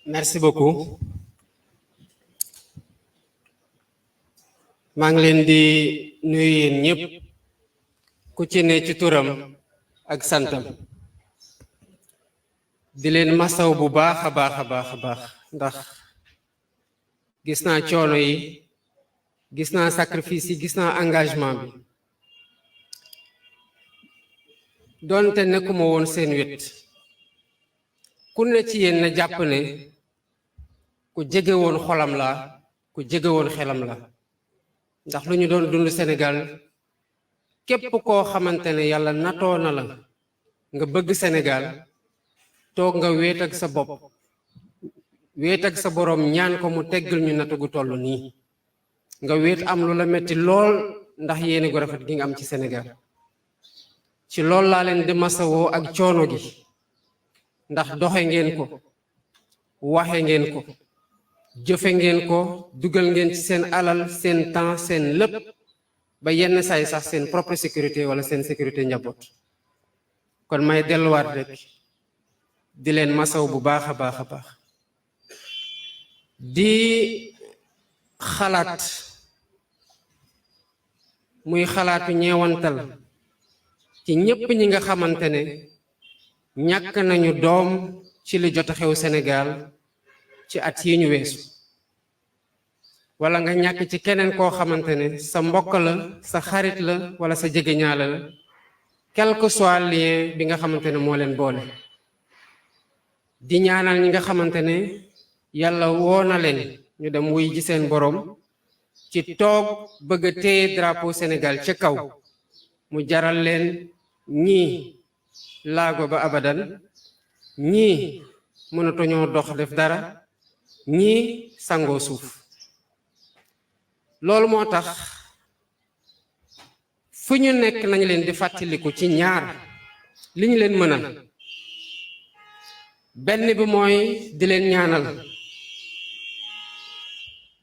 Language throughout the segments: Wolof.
Merci beaucoup. maa ngi leen di nuyu yéen ñëpp ku ci ne ci turam ak santam di leen masaw bu baax a baax ndax gis naa coono yi gis naa sacrifice yi gis naa engagement bi doonte nekkuma woon seen wet ku ne ci yéen na jàpp ne ku jege woon xolam la ku jege woon xelam la ndax lu ñu doon dund Sénégal képp koo xamante ne yàlla natoo na la nga bëgg Sénégal toog nga wéet ak sa bopp wéet ak sa boroom ñaan ko mu teggal ñu natu gu toll nii nga wéet am lu la metti lool ndax yéene gu rafet gi nga am ci Sénégal ci lool laa leen di masawoo ak coono gi ndax doxe ngeen ko waxe ngeen ko jëfe ngeen ko dugal ngeen ci seen alal seen temps seen lépp ba yenn saay sax seen propre sécurité wala seen sécurité njaboot kon may delluwaat rek di leen masaw bu baax a baax di xalaat muy xalaatu ñeewantal ci ñépp ñi nga xamante ne ñàkk nañu doom ci li jot a xew Sénégal ci at yi ñu weesu wala nga ñàkk ci keneen koo xamante ne sa mbokk la sa xarit la wala sa jegeñaale la quel que soit lien bi nga xamante ne moo leen boole di ñaanal ñi nga xamante ne yàlla woo na leen ñu dem wuy ji seen borom ci toog bëgg a téye drapeau Sénégal ca kaw mu jaral leen ñii laago ba abadan ñii mënatuñoo dox def dara ñii sangoo suuf loolu moo tax fu ñu nekk nañ leen di fàttaliku ci ñaar li ñu leen mënal benn bi mooy di leen ñaanal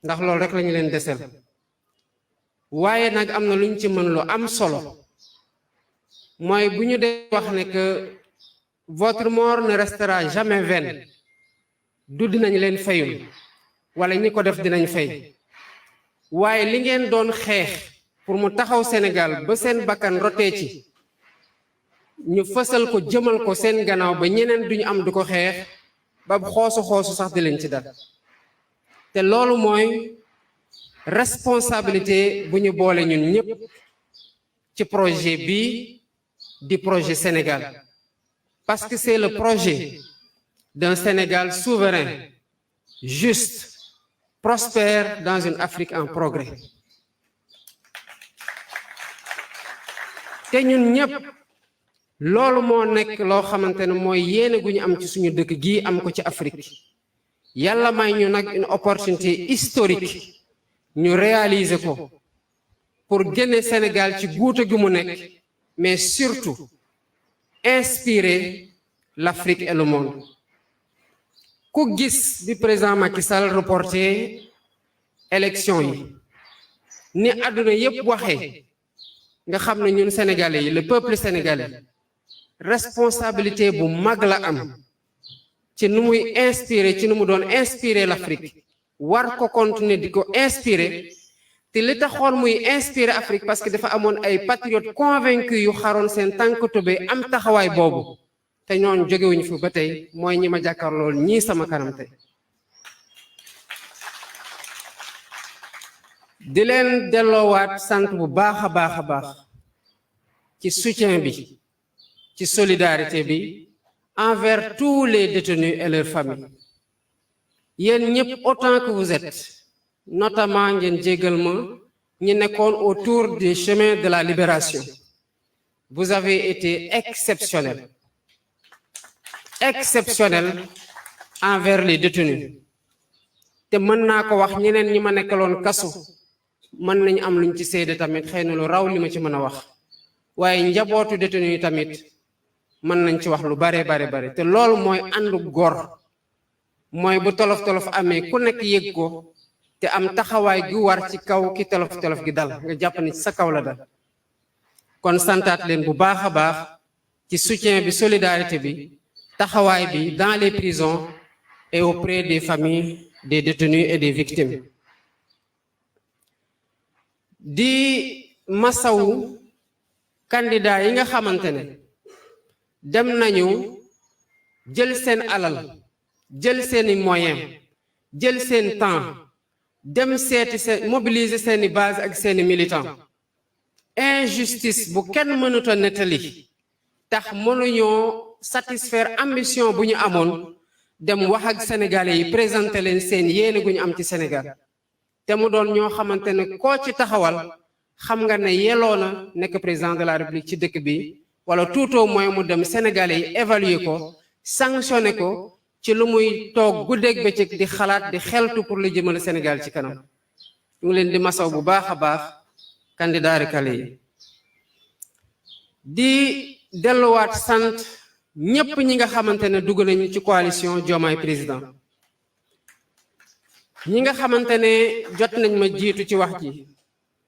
ndax loolu rek lañu leen desel waaye nag am na lu ñu ci mën lu am solo mooy bu ñu dee wax ne que votre mort ne restera jamais vaine du dinañ leen fayul wala ñi ko def dinañ fay waaye li ngeen doon xeex pour mu taxaw Sénégal ba seen bakkan rotee ci ñu fësal ko jëmal ko seen gannaaw ba ñeneen duñu am du ko xeex ba xoosu sax di leen ci dal te loolu mooy responsabilité bu ñu boole ñun ñëpp ci projet bi di projet Sénégal parce que c'est le projet d'un Sénégal souverain juste prospère dans une Afrique en progrès te ñun ñëpp loolu moo nekk loo xamante ne mooy yéene gu ñu am ci suñu dëkk gii am ko ci Afrique yàlla may ñu nag une opportunité historique ñu réaliser ko pour génne Sénégal ci guute gi mu nekk mais surtout inspirer l'Afrique et le monde ku gis bi président Macky Sall reporté élection yi ni àdduna yépp waxee nga xam ne ñun sénégalais yi le peuple sénégalais responsabilité bu mag la am ci nu muy inspirer ci nu mu doon inspirer l'Afrique war ko continuer di ko inspirer te li taxoon muy inspirer Afrique parce que dafa amoon ay patriotes convaincus yu xaroon seen tànk tubé am taxawaay boobu te ñooñu jógewuñu fi ba tey mooy ñi ma jàkkaarlool ñii sama kanam tey di leen delloowaat sant bu baax a baax ci soutien bi ci solidarité bi envers tous les détenus et leurs familles yéen ñëpp autant que vous êtes notamment ngeen jégal ma ñi nekkoon autour des chemins de la libération vous avez été exceptionnels envers les détenus te mën naa ko wax ñeneen ñi ma nekkaloon kaso mën nañu am luñ ci seede tamit xëy na lu raw li ma ci mën a wax waaye njabootu détenus yi tamit mën nañ ci wax lu bare te loolu mooy àndu góor mooy bu tolof amee ku nekk yëg ko te am taxawaay gu war ci kaw ki tolof gi dal nga jàpp ni sa kaw la dal kon santaat leen bu baax a baax ci soutien bi solidarité bi taxawaay bi dans les prisons et auprès des familles des détenus et des victimes. di masawu candidat yi nga xamante ne dem nañu jël seen alal jël seeni moyens jël seen temps dem seeti seen mobiliser seeni base ak seeni militants injustice bu kenn mënut a nettali tax mënuñoo satisfaire ambition bu ñu amoon dem wax ak sénégalais yi présenter leen seen yéene gu ñu am ci Sénégal te mu doon ñoo xamante ne koo ci taxawal xam nga ne yelloo na nekk président de la République ci dëkk bi wala tout au moins mu dem sénégalais yi évaluer ko sanctionné ko ci lu muy toog guddeeg bëccëg di xalaat di xeltu pour lu jëmale Sénégal ci kanam ñu ngi leen di masaw bu baax a baax candidat recalé yi di delluwaat sant ñépp ñi nga xamante ne dugg nañu ci coalition Diomaye président ñi nga xamante ne jot nañ ma jiitu ci wax ji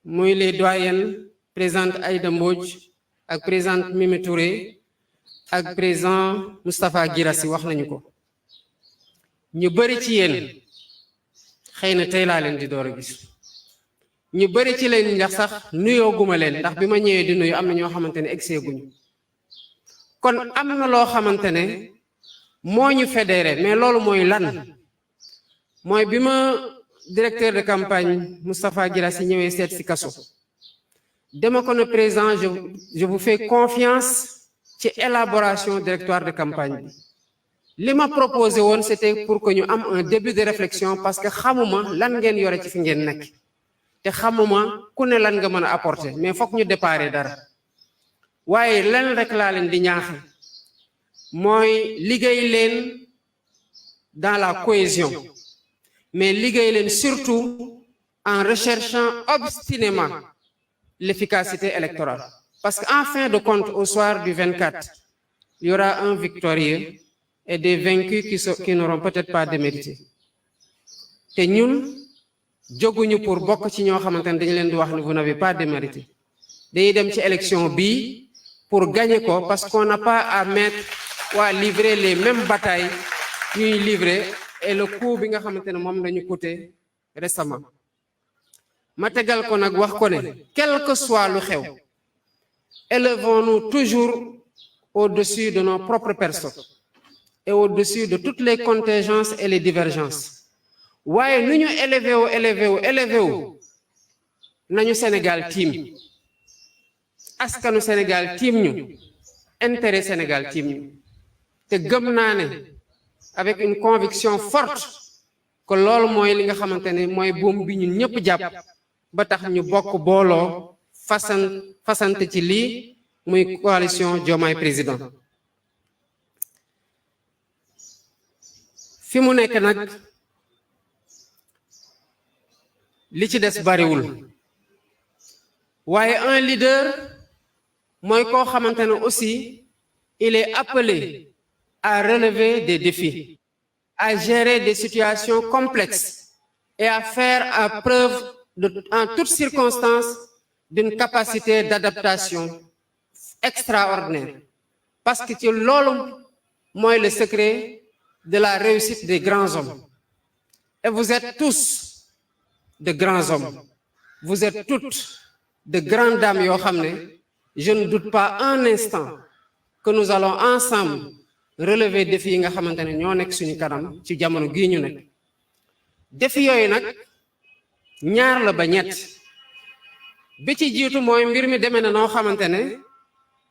muy les doyennes présidente Aïda Mbodj ak présidente Mimi Touré ak président Moustapha Guirassy wax nañu ko ñu bari ci yéen xëy na tey laa leen di door a gis ñu bari ci leen ndax sax nuyoo guma leen ndax bi ma ñëwee di nuyu am na ñoo xamante ne egsee guñu kon am na loo xamante ne moo ñu fédéré mais loolu mooy lan mooy bi ma directeur de campagne Moustapha Guirassy ñëwee seet si kaso dama ko ne président je vous fais confiance ci élaboration directoire de campagne bi li ma proposé woon c'était pour que ñu am un début de réflexion parce que xamuma lan ngeen yore ci fi ngeen nekk te xamuma ku ne lan nga mën a apporter mais foog ñu déparé dara waaye lan rek laa leen di ñaaxe mooy liggéey leen dans la cohésion mais liggéey leen surtout en recherchant obstinément l'efficacité électorale parce qu'en fin de compte au soir du 24 il y aura un victorieux et des vaincus qui n'auront peut-être pas démérité te ñun jóguñu pour bokk ci ñoo xamante ne dañu leen di wax ne vous n'avez pas démérité dañuy dem ci élection bii pour gagner ko parce qu'on n'a pas à mettre ou à livrer les mêmes batailles ñuy livrer et le coup bi nga xamante ne moom lañu coûté récemment ma tegal ko nag wax ko ne quel que soit lu xew élevons-nous toujours au-dessus de nos propres personnes et au-dessus de toutes les contingences et les divergences waaye nu ñu élevé wu nañu Sénégal tiim askanu Sénégal tiim ñu intérêt Sénégal tiim ñu te gëm naa ne avec une conviction forte que loolu mooy li nga xamante ne mooy buum bi ñun ñëpp jàpp ba tax ñu bokk booloo fasante ci lii muy coalition Diomaye président fi mu nekk nag li ci des bariwul waaye un leader mooy koo xamante ne aussi il est appelé à relever des défis, à gérer des situations complexes et à faire preuve en toutes circonstances d'une capacité d'adaptation extraordinaire. Parce que ci loolu mooy le secret de la réussite des grands hommes. Et vous êtes tous de grands hommes. Vous êtes toutes de grandes dames yoo xam ne je ne doute pas un instant que nous allons ensemble relever défis yi nga xamante ne ñoo nekk suñu kanam ci jamono gii ñu nekk défis yooyu nag ñaar la ba ñett bi ci jiitu mooy mbir mi demee na noo xamante ne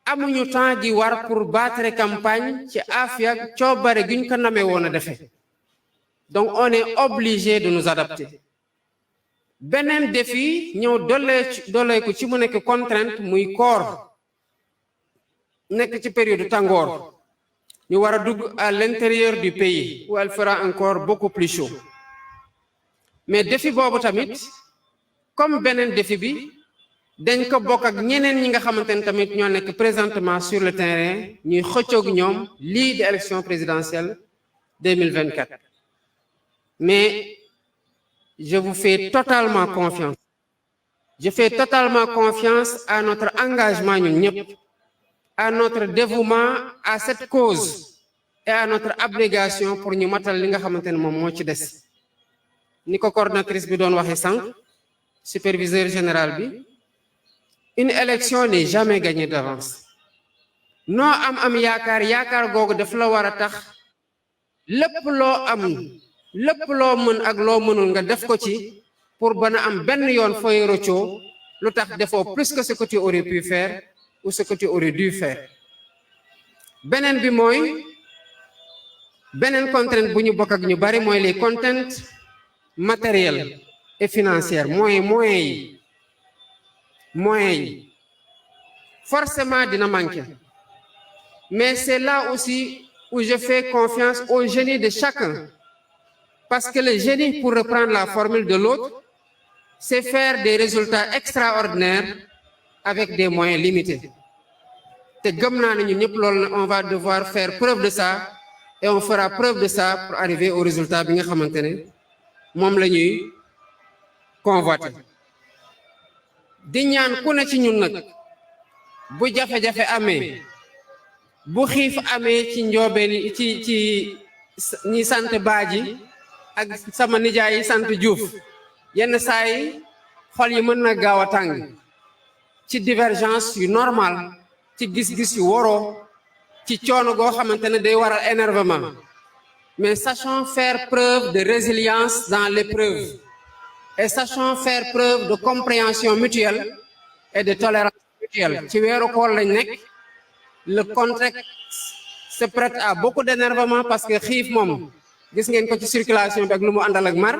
amuñu temps gi war pour battre campagne ci afia coobare gi ñu ko namee woon a defee donc on est obligé de nous adapter beneen défi ñëw dolee ko ci mu nekk contrainte muy koor nekk ci période tàngoor ñu war a dugg à l'intérieur du pays où elle fera encore beaucoup plus chaud mais défi boobu tamit comme beneen défi bi dañ ko bokk ak ñeneen ñi nga xamante ne tamit ñoo nekk présentement sur le terrain ñuy xëccoog ñoom lii di élection présidentielle 2024 mais je vous fais totalement confiance je fais totalement confiance à notre engagement ñun ñëpp à notre dévouement à cette cause et à notre abnégation pour ñu matal li nga xamante ne moom moo ci des. Ni ko coordinatrice bi doon waxee sànq superviseur général bi, une élection n'est jamais gagnée d'avance. noo am yaakaar googu daf la war a tax lépp loo am lépp loo mën ak loo mënul nga def ko ci pour bana am benn yoon fooy roccoo lu tax defoo plus que ce que tu aurais pu faire ou ce que tu aurais dû faire. beneen bi mooy beneen contrainte bu ñu bokk ak ñu bari mooy les contraintes matérielles et financières moyens yi forcément dina manquer. Mais c'est là aussi où je fais confiance au génie de chacun. Parce que le génie, pour reprendre la formule de l'autre, c'est faire des résultats extraordinaires avec des moyens limités. On va devoir faire preuve de ça et on fera preuve de ça pour arriver au résultat que nous avons convoité. Di ñaan ku ne ci ñun nag bu jafe-jafe amee bu xiif amee ci njoobeen ci ñi sant Baaji ak sama nijaay yi sant Diouf yenn saa yi xol yi mën na gaaw a tàng ci divergence yu normal ci gis-gis yu waroo ci coono goo xamante ne day waral énervement mais sachons faire preuve de résilience dans l'épreuve et sachons faire preuve de compréhension mutuelle et de tolérance mutuelle. Ci weeru koor lañ nekk le contexte se prête à beaucoup d'énervement parce que xiif moom gis ngeen ko ci circulation bi ak lu mu àndal ak mar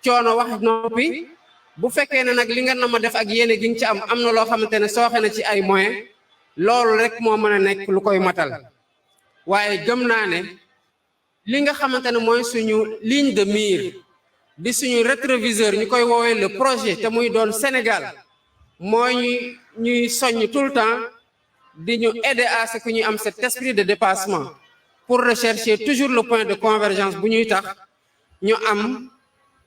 coono wax noppi bu fekkee ne nag li nga na ma def ak yéene gi nga ci am na loo xamante ne sooxe na ci ay moyens loolu rek moo mën a nekk lu koy matal waaye gëm naa ne li nga xamante ne mooy suñu ligne de mire di suñu rétroviseur ñu koy woowee le projet te muy doon Sénégal mooy ñuy soññ tout le temps di ñu aider à ce que ñu am cet esprit de dépassement pour rechercher toujours le point de convergence bu ñuy tax ñu am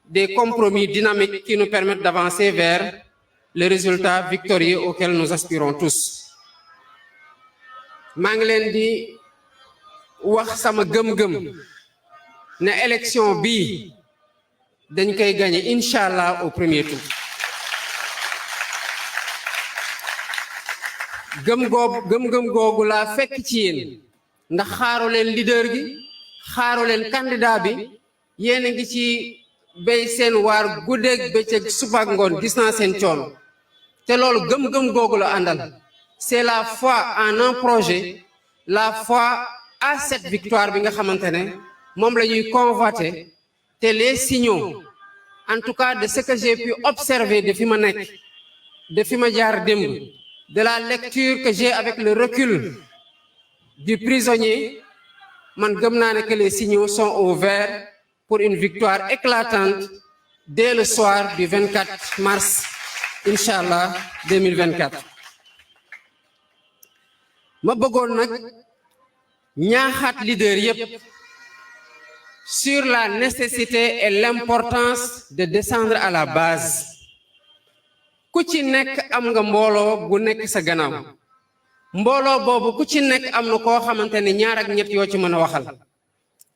des compromis dynamiques qui nous permettent d'avancer vers le résultat victorieux auquel nous aspirons tous. maa ngi leen di wax sama gëm-gëm ne élection bii dañ koy gagner inch'Allah au premier tour. gëm-gëm googu laa fekk ci yéen ndax xaaru leen leader gi xaaru leen candidat bi yéen a ngi ci béy seen waar guddeeg bëccëg suba ak ngoon gis naa seen coono te loolu gëm-gëm googu la àndal. C'est la foi en un projet, la foi à cette victoire bi nga xamante ne moom la ñuy convoiter te les signaux en tout cas de ce que j'ai pu observer de fi ma nekk de fi ma jaar démb de la lecture que j'ai avec le recul du prisonnier man gëm naa ne que les signaux sont au vert pour une victoire éclatante dès le soir du 24 mars inchallah 2024. ma bëggoon nag ñaaxaat leader yépp sur la nécessité et l'importance de descendre à la base. ku ci nekk am nga mbooloo bu nekk sa gannaaw mbooloo boobu ku ci nekk am na koo xamante ne ñaar ak ñett yoo ci mën a waxal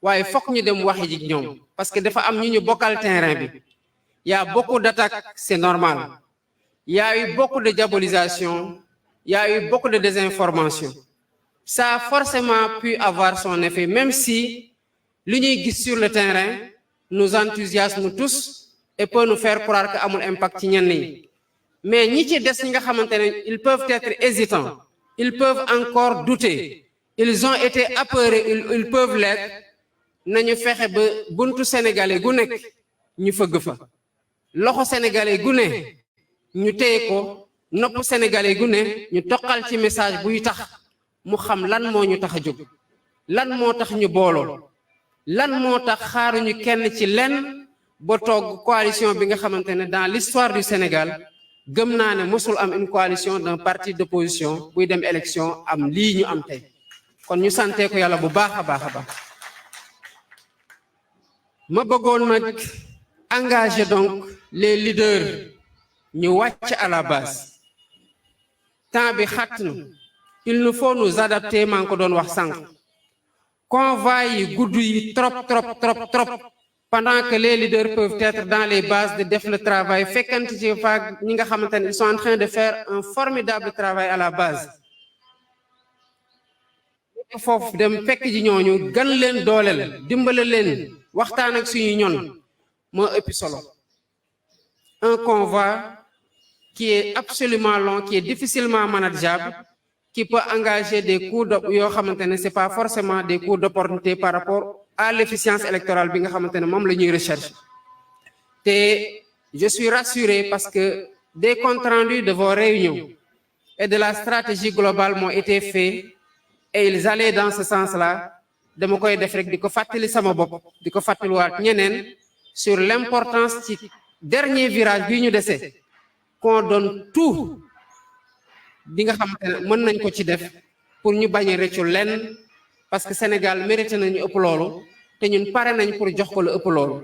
waaye fokk ñu dem waxi ji ñoom parce que dafa am ñu bokkal terrain bi. Il y a beaucoup d'attaques, c'est normal. Il y a eu beaucoup de diabolisation, il y a eu beaucoup de désinformation. Ça a forcément pu avoir son effet, même si l'union sur le terrain nous enthousiasme tous et peut nous faire croire qu'il y a un impact. Mais ils peuvent être hésitants, ils peuvent encore douter, ils ont été apeurés, ils peuvent l'être. Nous faisons que buntu Sénégalais gu nek ñu feug fa loxo Sénégalais gu ne ñu téye ko nopp Sénégalais gu ne ñu toqal ci message buy tax mu xam lan moo ñu tax a jóg lan moo tax ñu booloo lan moo tax xaaruñu kenn ci lenn ba toog coalition bi nga xamante ne dans l'histoire du Sénégal gëm naa ne mosul am une coalition d'un parti d'opposition buy dem élection am lii ñu am tey kon ñu sante ko yàlla bu baax a baax a baax. ma bëggoon nag engager donc les leaders ñu wàcc à la base temps bi xat na il nous faut nous adapter maa ngi ko doon wax sànq convoi yi gudd yi trop pendant que les leaders peuvent être dans les bases de def le travail fekkante ci faak ñi nga xamante ne ils sont en train de faire un formidable travail à la base foofu dem fekk ji ñooñu gan leen dooleel dimbale leen waxtaan ak suñu ñoon moo ëpp solo. Un convoi qui est absolument long, qui est difficilement manageable, qui peut engager des coûts c'est pas forcément des coûts d'opportunité par rapport à l'efficience électorale bi nga xamantene mom lañuy recherche. Et je suis rassuré parce que des comptes rendus de vos réunions et de la stratégie globale m'ont été faits et ils allaient dans ce sens-là. Dama koy def rek diko fatali sama bop diko fatali wat ñeneen sur l'importance ci dernier virage bi ñu déssé qu'on donne tout bi nga xamantene mën nañ ko ci def pour ñu bañ a rëccu lenn parce que Sénégal mérité nañu ëpp loolu te ñun pare nañ pour jox ko lu ëpp loolu.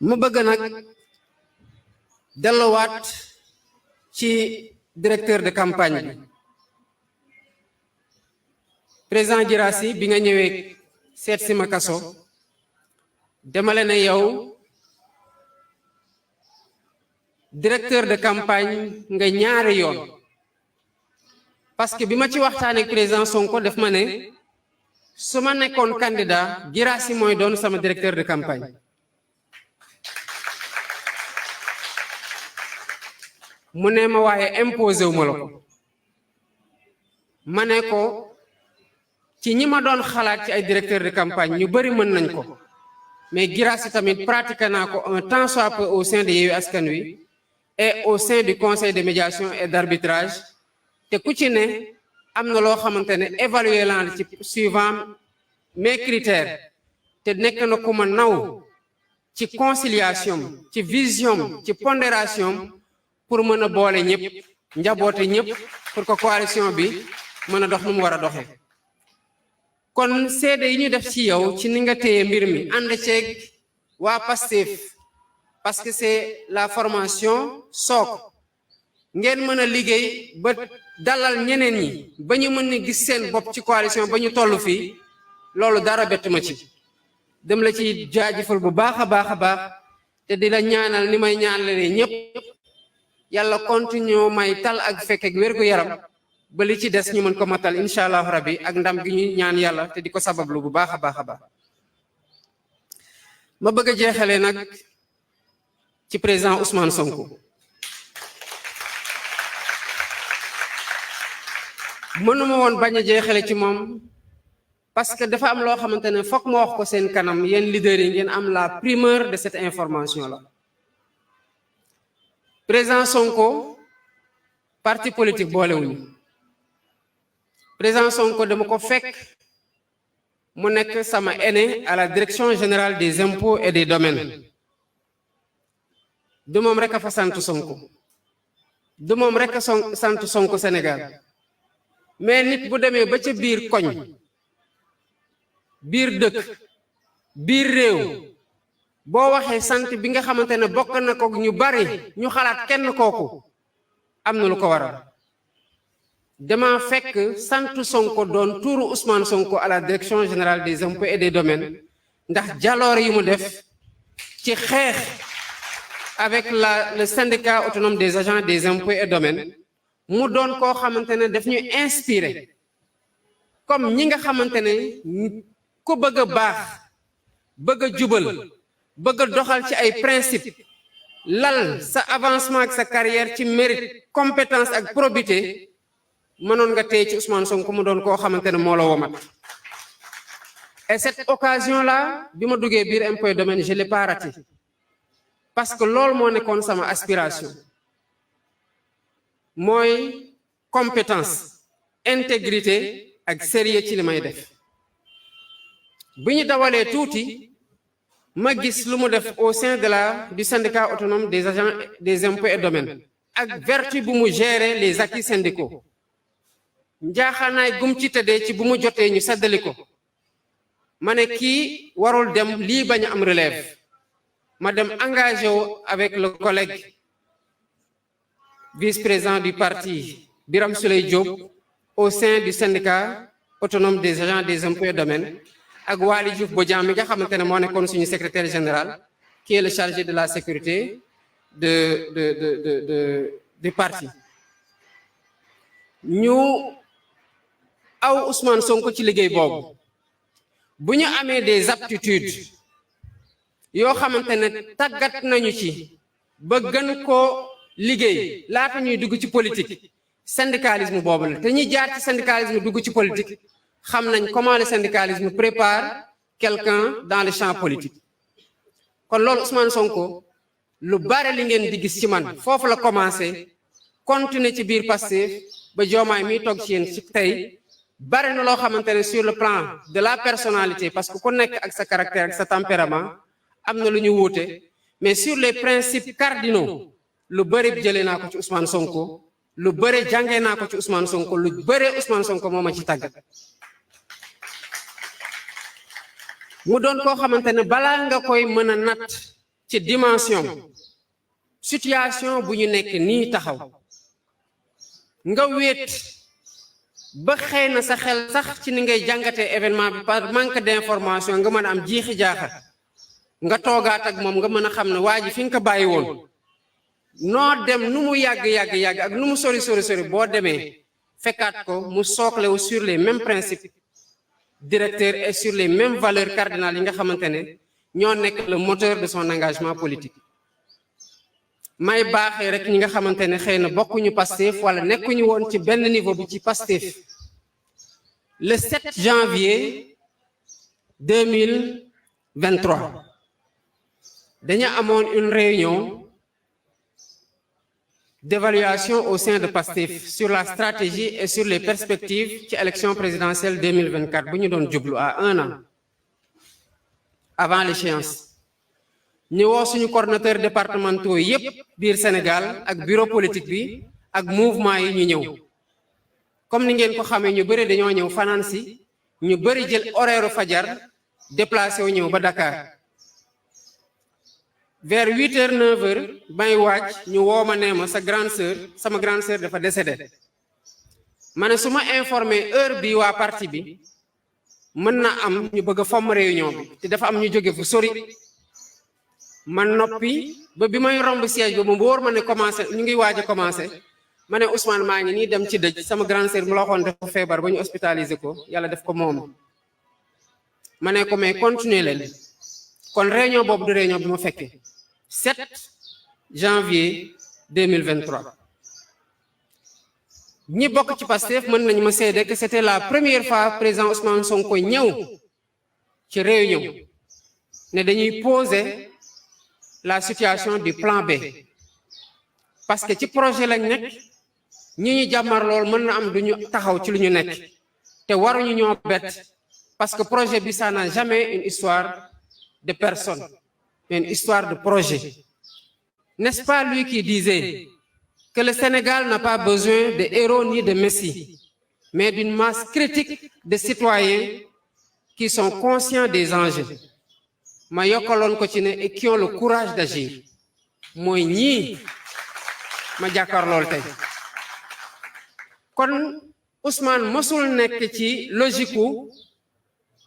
mu bëgg nag delluwaat ci directeur de campagne bi président Guirassy bi nga ñëwee seet si ma kaso demale na yow directeur de campagne nga ñaari yoon parce que bi ma ci waxtaanee ak président Sonko def ma ne su ma nekkoon candidat Guirassy mooy doon sama directeur de campagne mu ne ma waaye imposé wu ma la ko ma ne ko ci ñi ma doon xalaat ci ay directeur de campagne ñu bari mën nañ ko mais Guirassy tamit pratiqué naa ko un temps soit peu au sein de Yewwi Askan Wi et au sein du conseil de médiation et d'arbitrage te ku ci ne am na loo xamante ne évaluer la ci suivant mes critères te nekk na ku ma naw ci conciliation ci vision ci pondération pour mën a boole ñëpp njaboote ñëpp pour que coalition bi mën a dox nu mu war a doxee. kon seede yi ñu def ci yow ci ni nga téye mbir mi ànd ceeg waa Pastef parce que c'est la formation sook ngeen mën a liggéey ba dalal ñeneen ñi ba ñu mën ni gis seen bopp ci coalition ba ñu toll fii loolu dara bett ma ci dem la ci jaajëfal bu baax a baax te di la ñaanal ni may ñaanalee ñëpp yàlla continue may tal ak fekk ak wér gu yaram ba li ci des ñu mën ko matal incha allah rabbi ak ndam gi ñu ñaan yàlla te di ko sabablu bu baax a baax ma bëgg a jeexalee nag ci président Ousmane Sonko mënuma woon bañ a jeexale ci moom parce que dafa am loo xamante ne foog ma wax ko seen kanam yéen leaders yi ngeen am la primeur de cette information là. Président Sonko parti politique boolewuñu président Sonko dama ko fekk mu nekk sama aîné à la direction générale des impôts et des domaines du moom rek a fa sant Sonko du moom rek a sant Sonko Sénégal mais nit bu demee ba ca biir koñ biir dëkk biir réew boo waxee sant bi nga xamante ne bokk na ko ñu bari ñu xalaat kenn kooku am na lu ko waral dama fekk sant Sonko doon tuuru Ousmane Sonko à la direction générale des impôts et des domaines ndax jaloor yi mu def ci xeex avec le syndicat autonome des agents des impôts et domaines mu doon koo xamante ne daf ñu inspiré comme ñi nga xamante ne ku bëgg a baax bëgg a jubal bëgg a doxal ci ay principe lal sa avancement ak sa carrière ci mérite compétence ak probité mënoon nga téye ci Ousmane Sonko mu doon koo xamante ne moo la womat et cette occasion là bi ma duggee biir impôt et domaine je l'ai pas raté parce que loolu moo nekkoon sama aspiration mooy compétence intégrité ak sérieux ci li may def bi ñu dawalee tuuti ma gis lu mu def au sein du syndicat autonome des agents des impôts et domaines ak vertu bu mu gérer les acquis syndicaux njaaxaanaay gum ci tëddee ci bu mu jotee ñu seddali ko ma ne kii warul dem lii bañ a am relève ma dem engagé wu avec le collègue vice-président du parti Birame Souleye Diop au sein du syndicat autonome des agents des impôts et domaines ak Waly Diouf Bodian mi nga xamante ne moo nekkoon suñu secrétaire général qui est le chargé de la sécurité du parti ñu aw Ousmane Sonko ci liggéey boobu bu ñu amee des aptitudes yoo xamante ne tàggat nañu ci ba gën koo liggéey laata ñuy dugg ci politique syndicalisme boobu la te ñi jaar ci syndicalisme dugg ci politique xam nañ comment le syndicalisme prépare quelqu'un dans le champ politique kon loolu Ousmane Sonko lu bare li ngeen di gis ci man foofu la commencé continuer ci biir Pastef ba Diomaye mi toog ci yéen ci tey bare na loo xamante ne sur le plan de la personnalité parce que ku nekk ak sa caractère ak sa tempérament am na lu ñu wuute mais sur les principes cardinaux lu bëri jëlee naa ko ci Ousmane Sonko lu bëri jàngee naa ko ci Ousmane Sonko lu bëri Ousmane Sonko moo ma ci tàggat mu doon koo xamante ne balaa nga koy mën a natt ci dimension situation bu ñu nekk nii taxaw nga wéet ba xëy na sa xel sax ci ni ngay jàngatee événement bi par manque d'information nga mën a am jiixi jaaxa nga toogaat ak moom nga mën a xam ne waa ji fi nga ko bàyyi woon noo dem nu mu yàgg ak nu mu sori boo demee fekkaat ko mu sooklewu sur les mêmes principes directeurs et sur les mêmes valeurs cardinales yi nga xamante ne ñoo nekk le moteur de son engagement politique may baaxee rek ñi nga xamante ne xëy na bokkuñu Pastef wala nekkuñu woon ci benn niveau bi ci Pastef le 7 janvier 2023 dañu amoon une réunion d'évaluation au sein de Pastef sur la stratégie et sur les perspectives ci élection présidentielle 2024 bu ñu doon jublu à 1 an avant l'échéance ñu woo suñu coordonnateurs départementaux yépp biir Sénégal ak bureau politique bi ak mouvement yi ñu ñëw comme ni ngeen ko xamee ñu bëri dañoo ñëw fanaan si ñu bëri jël horaire fajar déplacé wu ñëw ba Dakar vers 8h 9h may waaj ñu woo ma nee ma sama grande sœur dafa décédé ma ne su ma informé heure bi waa parti bi mën na am ñu bëgg a fomm réunion bi te dafa am ñu jóge fu sori man noppi ba bi may romb siège ba mu wóor ma ne commencé ñu ngi waaj a commencé ma ne Ousmane maa ngi nii dem ci dëj sama grande sœur mu la waxoon dafa feebar ba ñu hospitalisé ko yàlla def ko moom ma ne ko mais continuer leen kon réunion boobu du réunion bi ma fekkee 7 janvier 2023 ñi bokk ci Pastef mën nañu ma seede que c'était la première fois président Ousmane Sonko ñëw ci réunion ne dañuy poser la situation du plan B parce que ci projet lañ nekk ñi ñu jàmmar lool mën na am duñu taxaw ci lu ñu nekk te waruñu ñoo bett parce que projet bi ça n'a jamais une histoire de personne mais une histoire de projet. N'est-ce pas lui qui disait que le Sénégal n'a pas besoin de héros ni de messie, mais d'une masse critique de citoyens qui sont conscients des enjeux. Ma yokkaloon ko ci ne et qui ont le courage d'agir. Mooy ñii ma jàkkaarlool tey. Kon Ousmane mosul nekk ci logique wu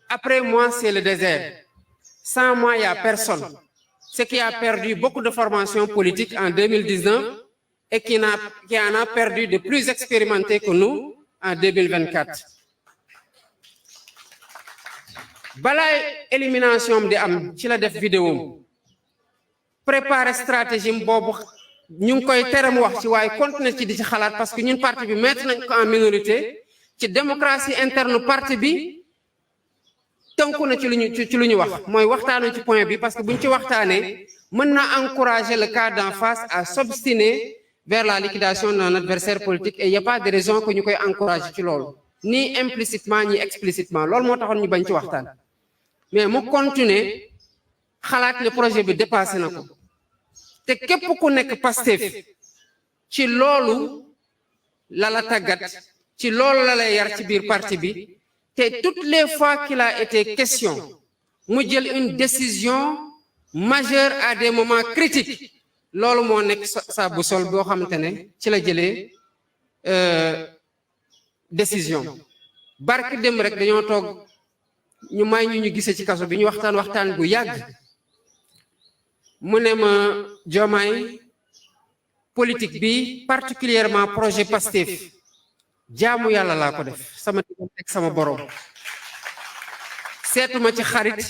après moi c'est le désert. Sans moi il y a personne. Ce qui a perdu beaucoup de formations politiques en 2019 et qui en a perdu de plus expérimentés que nous en 2024. Balaay élimination di am ci la def vidéo préparer stratégie boobu ñu ngi koy teram wax ci waaye continuer ci di ci xalaat parce que ñun parti bi mettre nañ ko en minorité ci démocratie interne parti bi tënku na ci lu ñu wax mooy waxtaanu ci point bi parce que buñ ci waxtaanee mën na encourager le cas d'en face à s'obstiner vers la liquidation d'un adversaire politique et il y a pas de raison que ñu koy encourager ci loolu ni implicitement ni explicitement loolu moo taxoon ñu bañ ci waxtaan mais mu continuer xalaat ne projet bi dépassé na ko te képp ku nekk Pastef ci loolu la la tàggat ci loolu la lay yar ci biir parti bi te toutes les fois qu'il a été question mu jël une décision majeure à des moments critiques loolu moo nekk sa boussole boo xamante ne ci la jëlee décision barki dem rek dañoo toog ñu may ñu gisee ci kaso bi ñu waxtaan gu yàgg mu ne ma Diomaye politique bi particulièrement projet Pastef jaamu yàlla laa ko def sama diggante ak sama borom seetuma ci xarit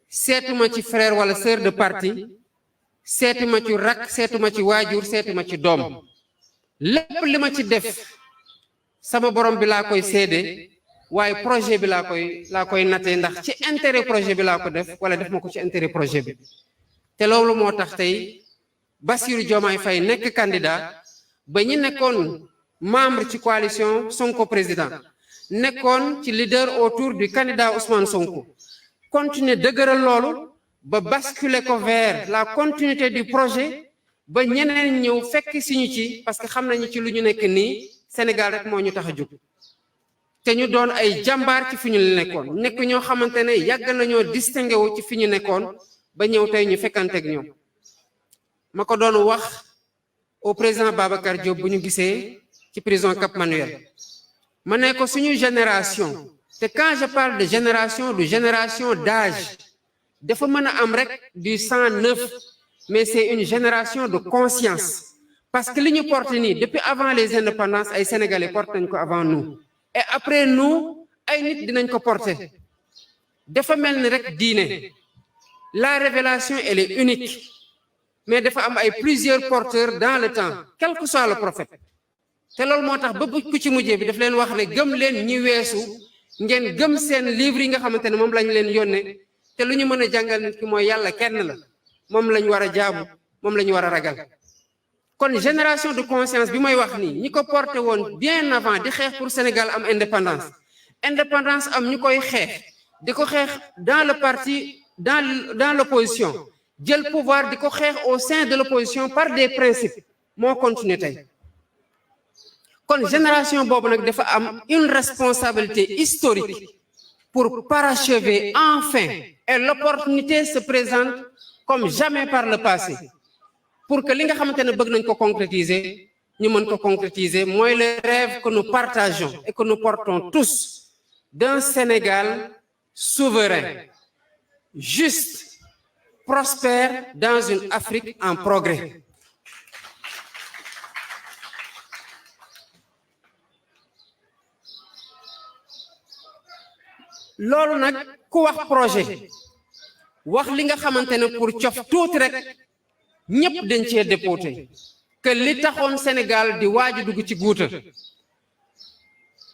seetuma ci frère wala sœur de parti seetuma ci rak seetuma ci waajur seetuma ci doom lépp li ma ci def sama borom bi laa koy seede waaye projet bi laa koy nattee ndax ci intérêt projet bi laa ko def wala def ma ko ci intérêt projet bi te loolu moo tax tey Bassirou Diomaye Faye nekk candidat ba ñi nekkoon membre ci coalition Sonko président nekkoon ci leader autour du candidat Ousmane Sonko continuer dëgëral loolu ba basculer ko vers la continuité du projet ba ñeneen ñëw fekk si ñu ci parce que xam nañu ci lu ñu nekk nii Sénégal rek moo ñu tax a jóg te ñu doon ay jàmbaar ci fi ñu nekkoon nekk ñoo xamante ne yàgg nañoo distingué wu ci fi ñu nekkoon ba ñëw tey ñu fekkanteeg ñoom ma ko doon wax au président Babacar Diop bu ñu gisee ci prison Cap Manuel ma ne ko suñu génération te quand je parle de génération du génération d'âge dafa mën a am rek du 109 mais c'est une génération de conscience parce que li ñu porte nii depuis avant les indépendances ay sénégalais porte nañ ko avant nous et après nous ay nit dinañ ko porter dafa mel ni rek diine la révélation elle est unique mais dafa am ay plusieurs porteurs dans le temps quel que soit le prophète te loolu moo tax ba ku ci mujjee bi daf leen wax ne gëm leen ñi weesu ngeen gëm seen livre yi nga xamante ne moom lañ leen yónnee te lu ñu mën a jàngal nit ki mooy yàlla kenn la moom lañ war a jaamu moom la ñu war a ragal kon génération de conscience bi may wax nii ñi ko porté woon bien avant di xeex pour Sénégal am indépendance am ñu koy xeex di ko xeex dans le parti dans l'opposition jël pouvoir di ko xeex au sein de l'opposition par des principes moo continuer tey kon génération boobu nag dafa am une responsabilité historique pour parachever enfin et l'opportunité se présente comme jamais par le passé pour que li nga xamante ne bëgg nañ ko concrétiser ñu mën ko concrétiser mooy le rêve que nous partageons et que nous portons tous d'un Sénégal souverain juste prospère dans une Afrique en progrès. loolu nag ku wax projet wax li nga xamante ne pour cof tuuti rek ñëpp dañ cee dépoté que li taxoon Sénégal di waaju dugg ci guuta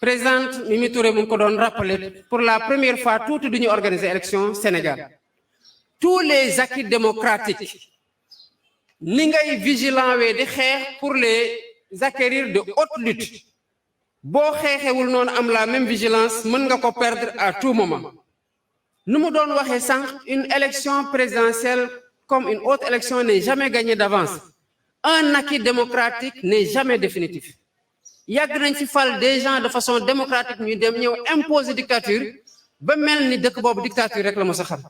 présidente Mimi Touré mu ngi ko doon rappeler pour la première fois tuuti du ñu organiser élection Sénégal tous les acquis démocratiques ni ngay vigilant wee di xeex pour les acquérir de haute lutte boo xeexewul noonu am la même vigilance mën nga ko perdre à tout moment nu mu doon waxee sànq une élection présidentielle comme une autre élection n'est jamais gagnée d'avance un acquis démocratique n'est jamais définitif yàgg nañ ci fal des gens de façon démocratique ñuy dem ñëw imposer dictature ba mel ni dëkk boobu dictature rek la mos a xam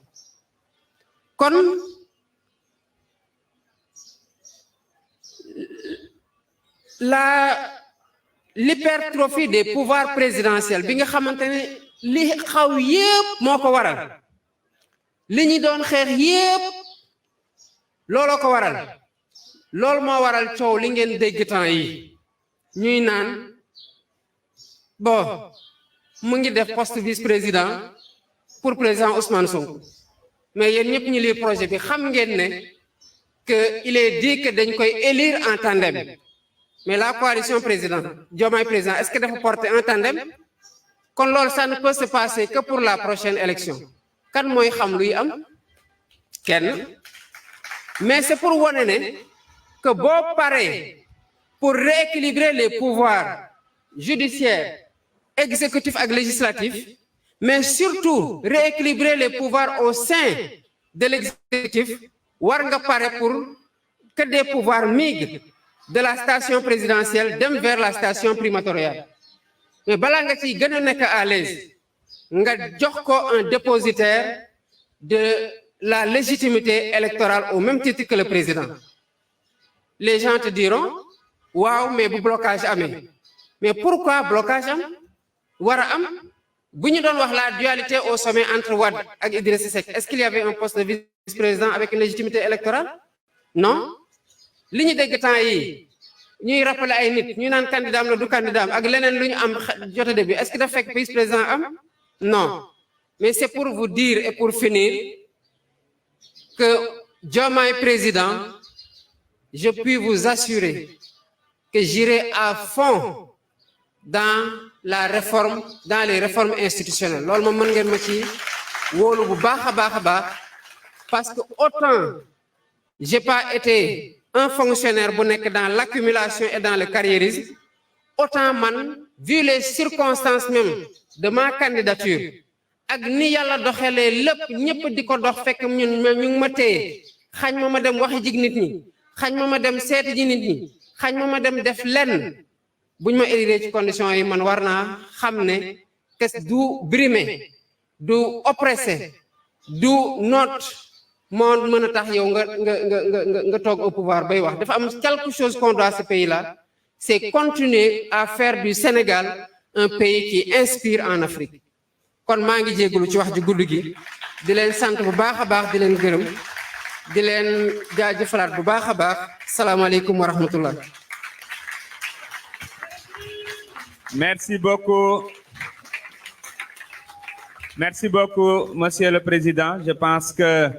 kon l'hypertrophie des pouvoirs présidentiels bi nga xamante ne li xaw yépp moo ko waral li ñu doon xeex yépp looloo ko waral loolu moo waral coow li ngeen dégg temps yi ñuy naan bon mu ngi def poste vice-président pour président Ousmane Sonko mais yéen ñëpp ñu lire projet bi xam ngeen ne que il est dit que dañ koy élire en tandem mais la coalition président Diomaye président est-ce que dafa porter un tandem kon loolu ça ne peut se passer que pour la prochaine élection kan mooy xam luy am kenn mais c'est pour wane ne que boo paree pour rééquilibrer les pouvoirs judiciaires exécutifs ak législatifs mais surtout rééquilibrer les pouvoirs au sein de l'exécutif war nga pare pour que des pouvoirs migrent de la station présidentielle dem vers la station primatoriale mais balaa nga ciy gën a nekk à l'aise nga jox ko un dépositaire de la légitimité électorale au même titre que le président les gens te diront waaw mais bu blocage amee mais pourquoi blocage am war a am bu ñu doon wax la dualité au sommet entre Wade ak Idrissa Seck est-ce qu'il y avait un poste de vice-président avec une légitimité électorale non li ñu dégg temps yi ñuy rappeler ay nit ñu naan candidat am la du candidat am ak leneen lu ñu am jotade bi est-ce que dafa fekk vice-président am non mais c'est pour vous dire et pour finir que Diomaye président je puis vous assurer que j'irai à fond dans la réforme, dans les réformes institutionnelles. Loolu moom mën ngeen ma ci wóolu bu baax a baax parce que autant j'ai pas été un fonctionnaire bu nekk dans l'accumulation et dans le carriérisme, autant man, vu les circonstances même de ma candidature ak ni yàlla doxalee lépp ñëpp di ko dox fekk ñun ñu ngi ma téye xañ ma dem waxi jig nit ñi xañ ma dem seeti ji nit ñi xañ ma dem def lenn buñ ma élire ci conditions yi man war naa xam ne kes du brimer du oppressé du noot moo mën a tax yow nga toog au pouvoir bay wax dafa am quelque chose qu'on doit ce pays là c'est continuer à faire du Sénégal un pays qui inspire en Afrique kon maa ngi jégalu ci wax ji gudd gi di leen sant bu baax a baax di leen gërëm di leen jaajëfalaat bu baax a baax salaamaaleykum wa rahmatullah. Merci beaucoup. Merci beaucoup, Monsieur le Président. Je pense que